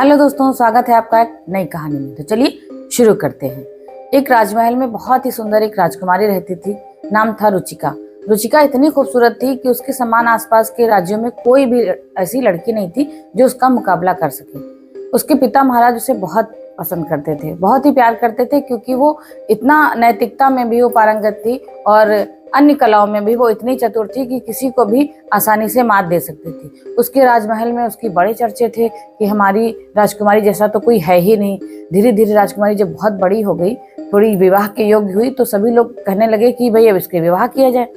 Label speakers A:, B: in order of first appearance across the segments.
A: Hello दोस्तों, स्वागत है आपका एक नई कहानी में। तो चलिए शुरू करते हैं। एक राजमहल में बहुत ही सुंदर एक राजकुमारी रहती थी। नाम था रुचिका। रुचिका इतनी खूबसूरत थी कि उसके समान आसपास के राज्यों में कोई भी ऐसी लड़की नहीं थी जो उसका मुकाबला कर सके। उसके पिता महाराज उसे बहुत पसंद करते थे, बहुत ही प्यार करते थे, क्योंकि वो इतना नैतिकता में भी वो पारंगत थी और अन्य कलाओं में भी वो इतनी चतुर थी कि किसी को भी आसानी से मात दे सकती थी। उसके राजमहल में उसकी बड़े चर्चे थे कि हमारी राजकुमारी जैसा तो कोई है ही नहीं। धीरे धीरे राजकुमारी जब बहुत बड़ी हो गई, थोड़ी विवाह के योग्य हुई, तो सभी लोग कहने लगे कि भाई अब इसके विवाह किया जाए।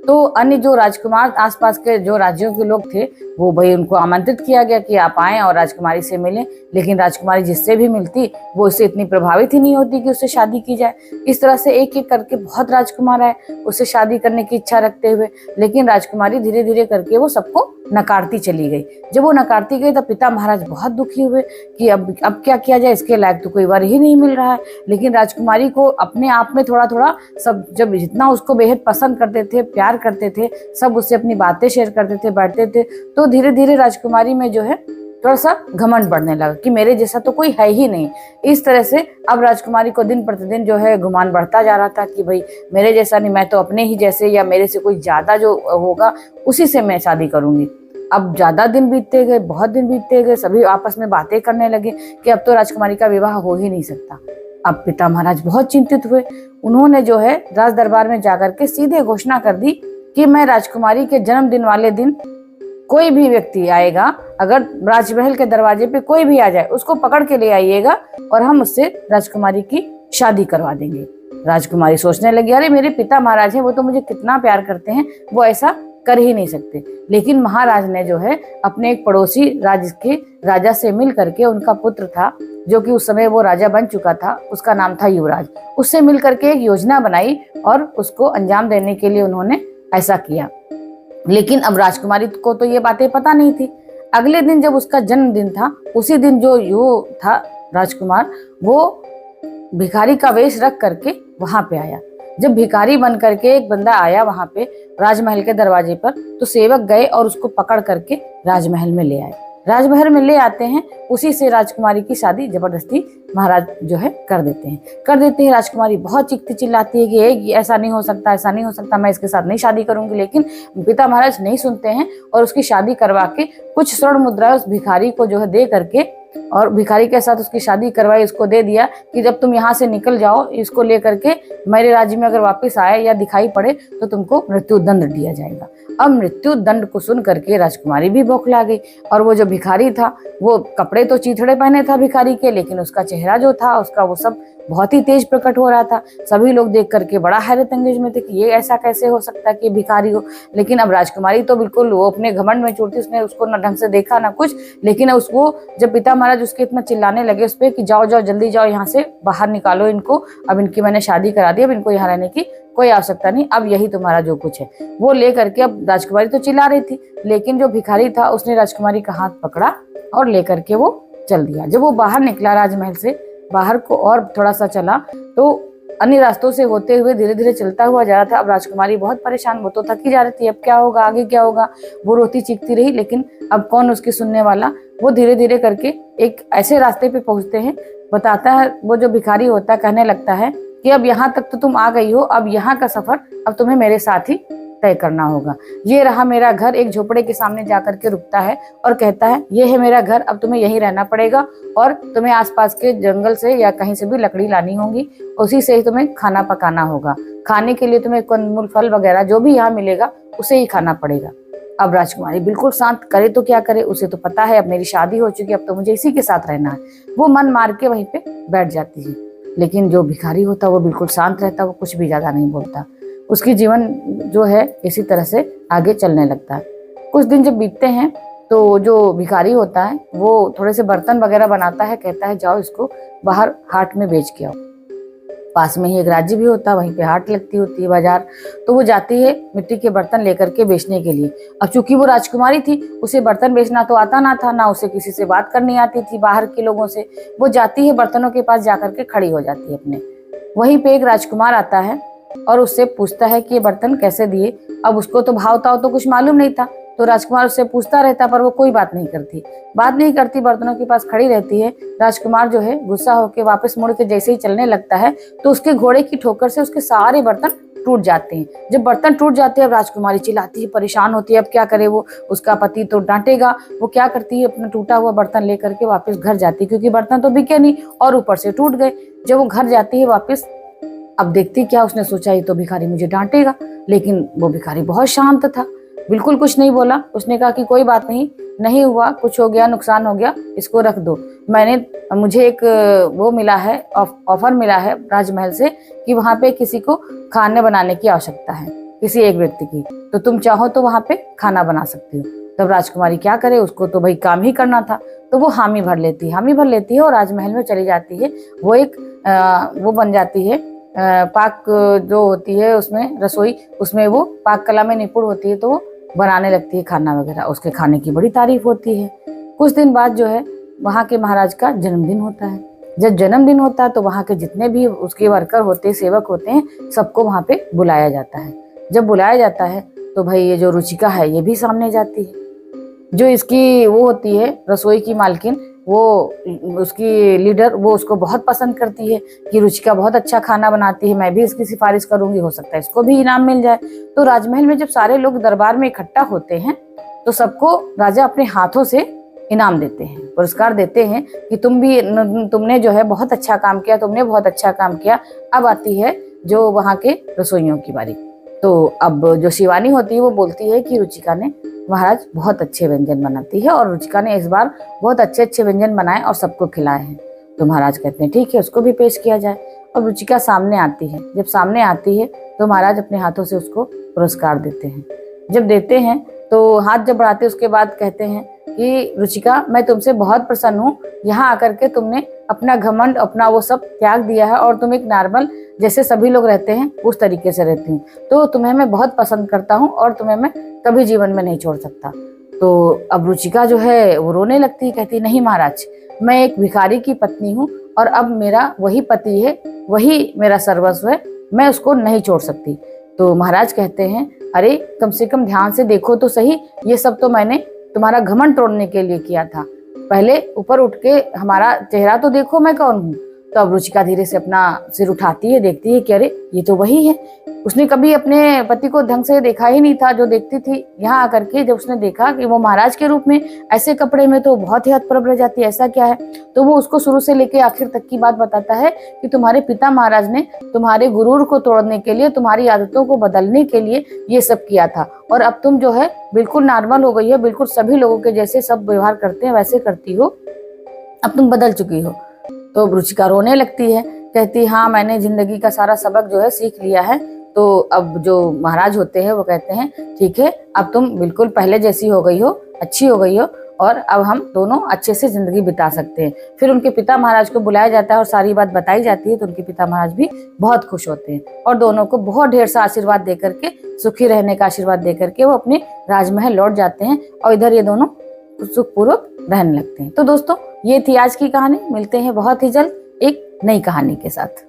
A: तो अन्य जो राजकुमार आसपास के जो राज्यों के लोग थे, वो भाई उनको आमंत्रित किया गया कि आप आएं और राजकुमारी से मिलें। लेकिन राजकुमारी जिससे भी मिलती वो उससे इतनी प्रभावित ही नहीं होती कि उससे शादी की जाए। इस तरह से एक एक करके बहुत राजकुमार आए उससे शादी करने की इच्छा रखते हुए, लेकिन राजकुमारी धीरे धीरे करके वो सबको नकारती चली गई। जब वो नकारती गई तब पिता महाराज बहुत दुखी हुए कि अब क्या किया जाए, इसके लायक तो कोई वर ही नहीं मिल रहा है। लेकिन राजकुमारी को अपने आप में थोड़ा थोड़ा सब, जब जितना उसको बेहद पसंद करते थे, प्यार करते थे, सब उससे अपनी बातें शेयर करते थे, बैठते थे, तो धीरे धीरे राजकुमारी में जो है थोड़ा सा घमंड बढ़ने लगा कि मेरे जैसा तो कोई है ही नहीं। इस तरह से अब राजकुमारी को दिन प्रतिदिन जो है गुमान बढ़ता जा रहा था कि भाई मेरे जैसा नहीं, मैं तो अपने ही जैसे या मेरे से कोई ज्यादा जो होगा उसी से मैं शादी करूंगी। अब ज्यादा दिन बीतते गए, बहुत दिन बीतते गए, सभी आपस में बातें करने लगे कि अब तो राजकुमारी का विवाह हो ही नहीं सकता। अब पिता महाराज बहुत चिंतित हुए। उन्होंने जो है राज दरबार में जाकर के सीधे घोषणा कर दी कि मैं राजकुमारी के जन्मदिन वाले दिन कोई भी व्यक्ति आएगा, अगर राजमहल के दरवाजे पे कोई भी आ जाए उसको पकड़ के ले आइएगा और हम उससे राजकुमारी की शादी करवा देंगे। राजकुमारी सोचने लगी, अरे मेरे पिता महाराज हैं, वो तो मुझे कितना प्यार करते हैं, वो ऐसा कर ही नहीं सकते। लेकिन महाराज ने जो है अपने एक पड़ोसी राज्य के राजा से मिल करके, उनका पुत्र था जो कि उस समय वो राजा बन चुका था, उसका नाम था युवराज, उससे मिल करके एक योजना बनाई और उसको अंजाम देने के लिए उन्होंने ऐसा किया। लेकिन अब राजकुमारी को तो ये बातें पता नहीं थी। अगले दिन जब उसका जन्मदिन था, उसी दिन जो यो था राजकुमार, वो भिखारी का वेश रख करके वहां पे आया। जब भिखारी बन करके एक बंदा आया वहां पे राजमहल के दरवाजे पर, तो सेवक गए और उसको पकड़ करके राजमहल में ले आए। राजमहल में ले आते हैं, उसी से राजकुमारी की शादी जबरदस्ती महाराज जो है कर देते हैं। राजकुमारी बहुत चीखती चिल्लाती है कि ऐसा नहीं हो सकता, ऐसा नहीं हो सकता, मैं इसके साथ नहीं शादी करूंगी। लेकिन पिता महाराज नहीं सुनते हैं और उसकी शादी करवा के कुछ स्वर्ण मुद्रा उस भिखारी को जो है दे करके, और भिखारी के साथ उसकी शादी करवाई, उसको दे दिया कि जब तुम यहाँ से निकल जाओ, इसको लेकर के मेरे राज्य में अगर वापस आए या दिखाई पड़े तो तुमको मृत्यु दंड दिया जाएगा। अब मृत्यु दंड को सुन करके राजकुमारी भी बौखला गई। और वो जो भिखारी था, वो कपड़े तो चीथड़े पहने था भिखारी के, लेकिन उसका चेहरा जो था उसका वो सब बहुत ही तेज प्रकट हो रहा था। सभी लोग देख करके बड़ा हैरत अंगेज में थे कि ये ऐसा कैसे हो सकता है कि भिखारी हो। लेकिन अब राजकुमारी तो बिल्कुल वो अपने घमंड में चूरती, उसने उसको ना ढंग से देखा ना कुछ। लेकिन उसको जब पिता महाराज उसके इतना चिल्लाने लगे उस पर कि जाओ जाओ जल्दी जाओ, यहाँ से बाहर निकालो इनको, अब इनकी मैंने शादी करा दी, अब इनको यहाँ रहने की कोई आवश्यकता नहीं, अब यही तुम्हारा जो कुछ है वो ले करके। अब राजकुमारी तो चिल्ला रही थी, लेकिन जो भिखारी था उसने राजकुमारी का हाथ पकड़ा और लेकर के वो चल दिया। जब वो बाहर निकला राजमहल से बाहर को और थोड़ा सा चला, तो अन्य रास्तों से होते हुए धीरे धीरे चलता हुआ जा रहा था। अब राजकुमारी बहुत परेशान, वो तो थकी जा रही थी, अब क्या होगा, आगे क्या होगा। वो रोती चीखती रही, लेकिन अब कौन उसकी सुनने वाला। वो धीरे धीरे करके एक ऐसे रास्ते पे पहुंचते हैं, बताता है वो जो भिखारी होता है, कहने लगता है कि अब यहाँ तक तो तुम आ गई हो, अब यहाँ का सफर अब तुम्हें मेरे साथ ही तय करना होगा। ये रहा मेरा घर। एक झोपड़े के सामने जाकर के रुकता है और कहता है ये है मेरा घर, अब तुम्हें यहीं रहना पड़ेगा और तुम्हें आसपास के जंगल से या कहीं से भी लकड़ी लानी होगी, उसी से ही तुम्हें खाना पकाना होगा। खाने के लिए तुम्हें कंदमूल फल वगैरह जो भी यहाँ मिलेगा उसे ही खाना पड़ेगा। अब राजकुमारी बिल्कुल शांत, करे तो क्या करे, उसे तो पता है अब मेरी शादी हो चुकी है, अब तो मुझे इसी के साथ रहना है। वो मन मार के वहीं पे बैठ जाती है। लेकिन जो भिखारी होता वो बिल्कुल शांत रहता, वो कुछ भी ज्यादा नहीं बोलता। उसकी जीवन जो है इसी तरह से आगे चलने लगता है। कुछ दिन जब बीतते हैं तो जो भिखारी होता है वो थोड़े से बर्तन वगैरह बनाता है, कहता है जाओ इसको बाहर हाट में बेच के आओ। पास में ही एक राज्य भी होता है, वहीं पे हाट लगती होती है, बाजार। तो वो जाती है मिट्टी के बर्तन लेकर के बेचने के लिए। अब चूंकि वो राजकुमारी थी, उसे बर्तन बेचना तो आता ना था, ना उसे किसी से बात करनी आती थी बाहर के लोगों से। वो जाती है बर्तनों के पास जाकर के खड़ी हो जाती है अपने। वहीं पे एक राजकुमार आता है और उससे पूछता है कि ये बर्तन कैसे दिए। अब उसको तो भाव ताव तो कुछ मालूम नहीं था, तो राजकुमार उससे पूछता रहता पर वो कोई बात नहीं करती, बर्तनों के पास खड़ी रहती है। राजकुमार जो है गुस्सा होकर वापस मुड़ के जैसे ही चलने लगता है तो उसके घोड़े की ठोकर से उसके सारे बर्तन टूट जाते हैं। जब बर्तन टूट जाते हैं, अब राजकुमारी चिल्लाती है, परेशान होती है, अब क्या करे वो, उसका पति तो डांटेगा। वो क्या करती है, अपना टूटा हुआ बर्तन लेकर के वापस घर जाती है, क्योंकि बर्तन तो बिके नहीं और ऊपर से टूट गए। जब वो घर जाती है वापस, अब देखती क्या, उसने सोचा ये तो भिखारी मुझे डांटेगा, लेकिन वो भिखारी बहुत शांत था, बिल्कुल कुछ नहीं बोला। उसने कहा कि कोई बात नहीं हुआ, कुछ हो गया, नुकसान हो गया, इसको रख दो। मुझे एक वो मिला है, ऑफर मिला है राजमहल से कि वहाँ पे किसी को खाने बनाने की आवश्यकता है, किसी एक व्यक्ति की, तो तुम चाहो तो वहाँ पे खाना बना सकती हो। तब राजकुमारी क्या करे, उसको तो भाई काम ही करना था, तो वो हामी भर लेती है और राजमहल में चली जाती है। वो एक वो बन जाती है, पाक जो होती है उसमें रसोई, उसमें वो पाक कला में निपुण होती है, तो वो बनाने लगती है खाना वगैरह। उसके खाने की बड़ी तारीफ होती है। कुछ दिन बाद जो है वहाँ के महाराज का जन्मदिन होता है। जब जन्मदिन होता है तो वहाँ के जितने भी उसके वर्कर होते हैं, सेवक होते हैं, सबको वहाँ पे बुलाया जाता है। जब बुलाया जाता है तो भाई ये जो रुचिका है ये भी सामने जाती है। जो इसकी वो होती है रसोई की मालकिन, वो उसकी लीडर, वो उसको बहुत पसंद करती है कि रुचिका बहुत अच्छा खाना बनाती है, मैं भी इसकी सिफारिश करूंगी, हो सकता है इसको भी इनाम मिल जाए। तो राजमहल में जब सारे लोग दरबार में इकट्ठा होते हैं तो सबको राजा अपने हाथों से इनाम देते हैं, पुरस्कार देते हैं कि तुमने जो है बहुत अच्छा काम किया, तुमने बहुत अच्छा काम किया। अब आती है जो वहाँ के रसोइयों की बारी। तो अब जो शिवानी होती है वो बोलती है कि रुचिका ने महाराज बहुत अच्छे व्यंजन बनाती है और रुचिका ने इस बार बहुत अच्छे अच्छे व्यंजन बनाए और सबको खिलाए हैं। तो महाराज कहते हैं ठीक है, उसको भी पेश किया जाए। और रुचिका सामने आती है। जब सामने आती है तो महाराज अपने हाथों से उसको पुरस्कार देते हैं। जब देते हैं तो हाथ जब बढ़ाते उसके बाद कहते हैं कि रुचिका, मैं तुमसे बहुत प्रसन्न हूँ, यहाँ आकर के तुमने अपना घमंड, अपना वो सब त्याग दिया है और तुम एक नॉर्मल जैसे सभी लोग रहते हैं उस तरीके से रहती हूँ। तो तुम्हें मैं बहुत पसंद करता हूँ और तुम्हें मैं कभी जीवन में नहीं छोड़ सकता। तो अब रुचिका जो है वो रोने लगती है, कहती नहीं महाराज, मैं एक भिखारी की पत्नी हूँ और अब मेरा वही पति है, वही मेरा सर्वस्व है, मैं उसको नहीं छोड़ सकती। तो महाराज कहते हैं अरे कम से कम ध्यान से देखो तो सही, ये सब तो मैंने तुम्हारा घमंड तोड़ने के लिए किया था, पहले ऊपर उठ के हमारा चेहरा तो देखो मैं कौन हूँ। तो अब रुचिका धीरे से अपना सिर उठाती है, देखती है कि अरे ये तो वही है। उसने कभी अपने पति को ढंग से देखा ही नहीं था जो देखती थी। यहाँ आकर के जब उसने देखा कि वो महाराज के रूप में ऐसे कपड़े में, तो बहुत ही हतप्रभ रह जाती है, ऐसा क्या है। तो वो उसको शुरू से लेके आखिर तक की बात बताता है कि तुम्हारे पिता महाराज ने तुम्हारे गुरूर को तोड़ने के लिए, तुम्हारी आदतों को बदलने के लिए ये सब किया था, और अब तुम जो है बिल्कुल नॉर्मल हो गई हो, बिल्कुल सभी लोगों के जैसे सब व्यवहार करते हैं वैसे करती हो, अब तुम बदल चुकी हो। तो रुचिका रोने लगती है, कहती हाँ मैंने जिंदगी का सारा सबक जो है सीख लिया है। तो अब जो महाराज होते हैं वो कहते हैं ठीक है, अब तुम बिल्कुल पहले जैसी हो गई हो, अच्छी हो गई हो, और अब हम दोनों अच्छे से जिंदगी बिता सकते हैं। फिर उनके पिता महाराज को बुलाया जाता है और सारी बात बताई जाती है। तो उनके पिता महाराज भी बहुत खुश होते हैं और दोनों को बहुत ढेर सा आशीर्वाद दे करके, सुखी रहने का आशीर्वाद दे करके वो अपने राजमहल लौट जाते हैं और इधर ये दोनों सुखपूर्वक रहने लगते हैं। तो दोस्तों ये थी आज की कहानी। मिलते हैं बहुत ही जल्द एक नई कहानी के साथ।